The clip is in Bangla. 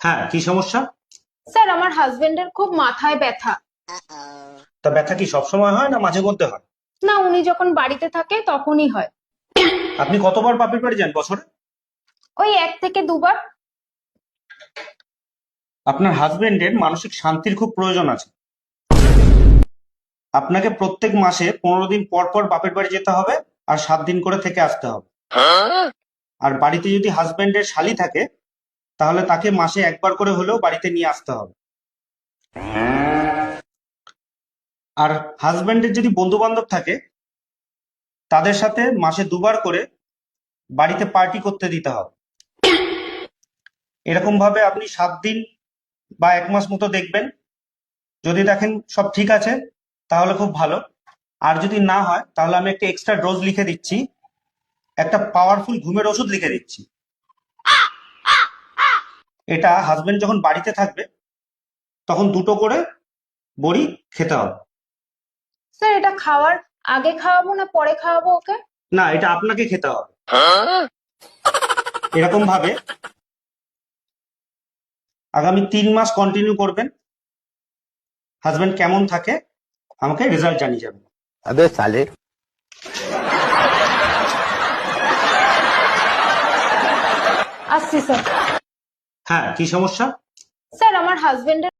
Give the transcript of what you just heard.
হ্যাঁ, কি সমস্যা? স্যার আমার হাজবেন্ডের খুব মাথায় ব্যথা। তা ব্যথা কি সবসময় হয় না মাঝে মধ্যে হয়? না, উনি যখন বাড়িতে থাকে তখনই হয়। আপনি কতবার বাপের বাড়ি যান বছরে? ওই 1 থেকে 2 বার। আপনার হাজবেন্ডের মানসিক শান্তির খুব প্রয়োজন আছে। আপনাকে প্রত্যেক মাসে 15 দিন পর পর বাপের বাড়ি যেতে হবে, আর 7 দিন করে থেকে আসতে হবে। আর বাড়িতে যদি হাজবেন্ডের শালী থাকে, তাহলে তাকে মাসে একবার করে হলেও বাড়িতে নিয়ে আসতে হবে। আর হাজবেন্ডের যদি বন্ধু বান্ধব থাকে, তাদের সাথে মাসে 2বার করে বাড়িতে পার্টি করতে দিতে হবে। এরকম ভাবে আপনি 7 দিন বা 1 মাস মতো দেখবেন। যদি দেখেন সব ঠিক আছে, তাহলে খুব ভালো। আর যদি না হয়, তাহলে আমি একটা এক্সট্রা ডোজ লিখে দিচ্ছি, একটা পাওয়ারফুল ঘুমের ওষুধ লিখে দিচ্ছি। এটা হাজবেন্ড যখন বাড়িতে থাকবে, তখন 2টো করে বড়ি খেতে হবে। স্যার এটা খাওয়ার আগে খাওয়াবো না পরে খাওয়াবো ওকে? না, এটা আপনাকে খেতে হবে। এরকম ভাবে আগামী 3 মাস কন্টিনিউ করবেন। হাজবেন্ড কেমন থাকে আমাকে রেজাল্ট জানিয়ে যাবেন। अबे साले। আসছি স্যার। হ্যাঁ, কি সমস্যা? স্যার আমার হাজবেন্ডের